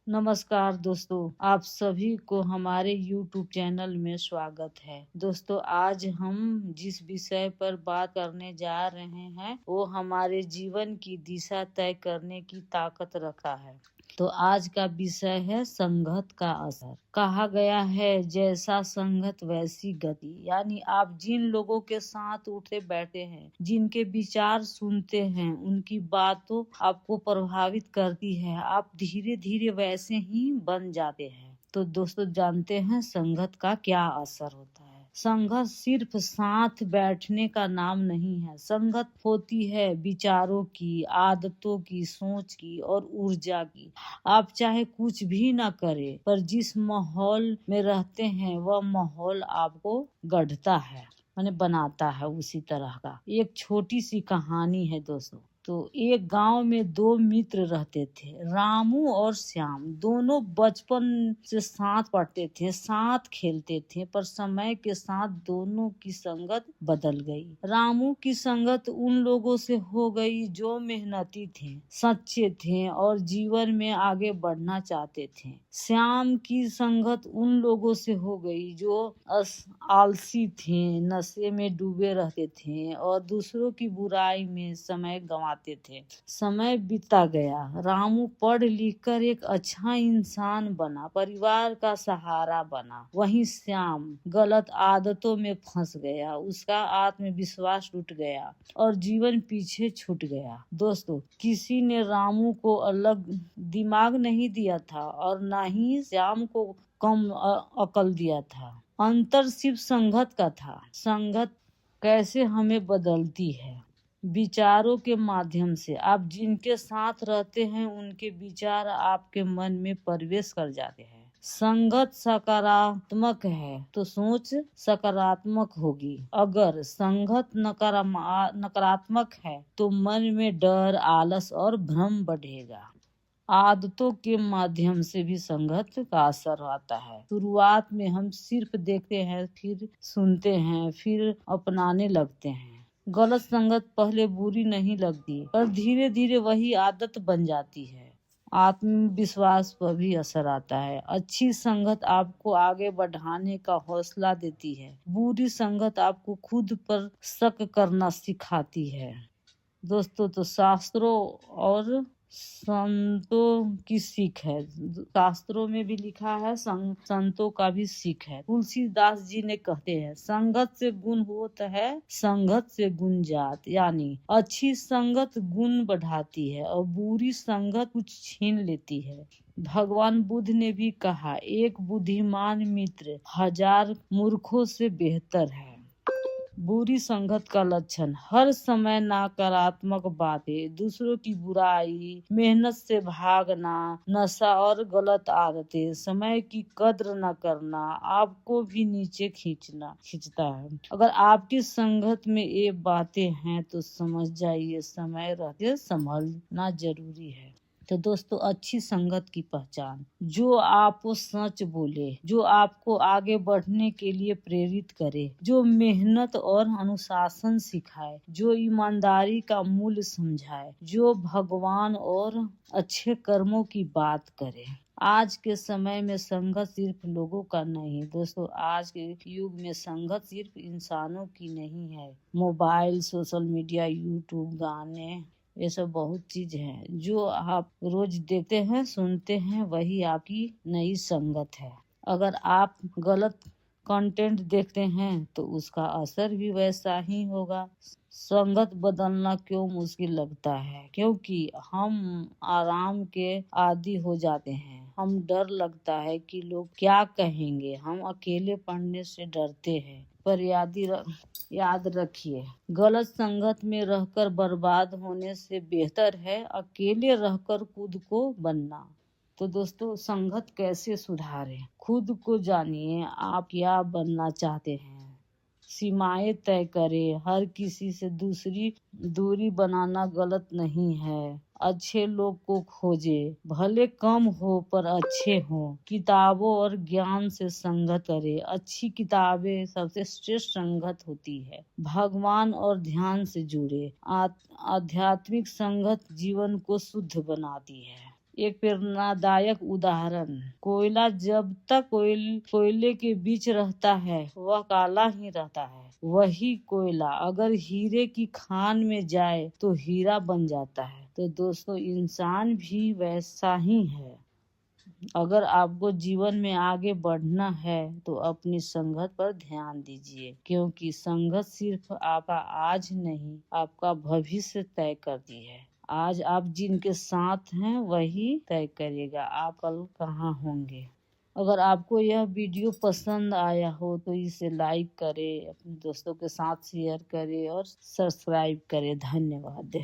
नमस्कार दोस्तों, आप सभी को हमारे YouTube चैनल में स्वागत है। दोस्तों, आज हम जिस विषय पर बात करने जा रहे हैं वो हमारे जीवन की दिशा तय करने की ताकत रखा है। तो आज का विषय है संगत का असर। कहा गया है जैसा संगत वैसी गति, यानी आप जिन लोगों के साथ उठते बैठते हैं, जिनके विचार सुनते हैं, उनकी बातों आपको प्रभावित करती है, आप धीरे धीरे वैसे ही बन जाते हैं। तो दोस्तों, जानते हैं संगत का क्या असर होता है। संगत सिर्फ साथ बैठने का नाम नहीं है। संगत होती है विचारों की, आदतों की, सोच की और ऊर्जा की। आप चाहे कुछ भी ना करें, पर जिस माहौल में रहते हैं वह माहौल आपको गढ़ता है, माने बनाता है उसी तरह का। एक छोटी सी कहानी है दोस्तों। तो एक गांव में दो मित्र रहते थे, रामू और श्याम। दोनों बचपन से साथ पढ़ते थे, साथ खेलते थे, पर समय के साथ दोनों की संगत बदल गई। रामू की संगत उन लोगों से हो गई जो मेहनती थे, सच्चे थे और जीवन में आगे बढ़ना चाहते थे। श्याम की संगत उन लोगों से हो गई जो आलसी थे, नशे में डूबे रहते थे और दूसरों की बुराई में समय गंवाते थे। समय बीता गया, रामू पढ़ लिख कर एक अच्छा इंसान बना, परिवार का सहारा बना। वहीं श्याम गलत आदतों में फंस गया, उसका आत्मविश्वास टूट गया और जीवन पीछे छूट गया। दोस्तों, किसी ने रामू को अलग दिमाग नहीं दिया था और ना ही श्याम को कम अकल दिया था। अंतर सिर्फ संगत का था। संगत कैसे हमें बदलती है? विचारों के माध्यम से। आप जिनके साथ रहते हैं उनके विचार आपके मन में प्रवेश कर जाते हैं। संगत सकारात्मक है तो सोच सकारात्मक होगी। अगर संगत नकारात्मक है तो मन में डर, आलस और भ्रम बढ़ेगा। आदतों के माध्यम से भी संगत का असर आता है। शुरुआत में हम सिर्फ देखते हैं, फिर सुनते हैं, फिर अपनाने लगते हैं। गलत संगत पहले बुरी नहीं लगती, पर धीरे धीरे वही आदत बन जाती है। आत्मविश्वास पर भी असर आता है। अच्छी संगत आपको आगे बढ़ाने का हौसला देती है। बुरी संगत आपको खुद पर शक करना सिखाती है। दोस्तों, तो शास्त्रों और संतों की सीख है। शास्त्रों में भी लिखा है, संतों का भी सीख है। तुलसीदास जी ने कहते हैं, संगत से गुण होता है, संगत से गुण जात। यानी अच्छी संगत गुण बढ़ाती है और बुरी संगत कुछ छीन लेती है। भगवान बुद्ध ने भी कहा, एक बुद्धिमान मित्र 1000 मूर्खों से बेहतर है। बुरी संगत का लक्षण हर समय नकारात्मक बातें, दूसरों की बुराई, मेहनत से भागना, नशा और गलत आदतें, समय की कद्र न करना, आपको भी नीचे खींचता है। अगर आपकी संगत में ये बातें हैं तो समझ जाइए समय रहते संभलना जरूरी है। तो दोस्तों, अच्छी संगत की पहचान, जो आपको सच बोले, जो आपको आगे बढ़ने के लिए प्रेरित करे, जो मेहनत और अनुशासन सिखाए, जो ईमानदारी का मूल्य समझाए, जो भगवान और अच्छे कर्मों की बात करे। आज के समय में संगत सिर्फ लोगों का नहीं दोस्तों, आज के युग में संगत सिर्फ इंसानों की नहीं है। मोबाइल, सोशल मीडिया, यूट्यूब, गाने, ये सब बहुत चीज है जो आप रोज देखते हैं, सुनते हैं, वही आपकी नई संगत है। अगर आप गलत कंटेंट देखते हैं तो उसका असर भी वैसा ही होगा। संगत बदलना क्यों मुश्किल लगता है? क्योंकि हम आराम के आदी हो जाते हैं। हम डर लगता है कि लोग क्या कहेंगे। हम अकेले पढ़ने से डरते हैं। पर याद रखिए, गलत संगत में रहकर बर्बाद होने से बेहतर है अकेले रहकर खुद को बनना। तो दोस्तों, संगत कैसे सुधारें? खुद को जानिए, आप क्या बनना चाहते हैं। सीमाएं तय करें। हर किसी से दूरी बनाना गलत नहीं है। अच्छे लोग को खोजे, भले कम हो पर अच्छे हो। किताबों और ज्ञान से संगत करे। अच्छी किताबें सबसे श्रेष्ठ संगत होती है। भगवान और ध्यान से जुड़े। आध्यात्मिक संगत जीवन को शुद्ध बनाती है। एक प्रेरणादायक उदाहरण। कोयला जब तक कोयले के बीच रहता है वह काला ही रहता है। वही कोयला अगर हीरे की खान में जाए तो हीरा बन जाता है। तो दोस्तों, इंसान भी वैसा ही है। अगर आपको जीवन में आगे बढ़ना है तो अपनी संगत पर ध्यान दीजिए, क्योंकि संगत सिर्फ आपका आज नहीं, आपका भविष्य तय करती है। आज आप जिनके साथ हैं वही तय करेगा आप कल कहाँ होंगे। अगर आपको यह वीडियो पसंद आया हो तो इसे लाइक करें, अपने दोस्तों के साथ शेयर करें और सब्सक्राइब करें। धन्यवाद।